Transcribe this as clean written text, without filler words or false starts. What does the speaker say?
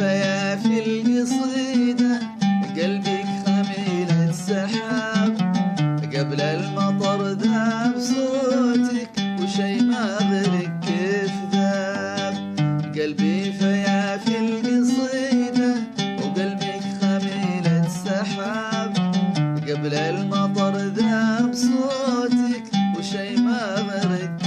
فيا في القصيدة قلبك خميلة سحاب، قبل المطر ذاب صوتك وشي ما ذلك كيف ذاب. قلبي فيا في القصيدة وقلبك خميلة سحاب، قبل المطر ذاب صوتك وشي ما ذلك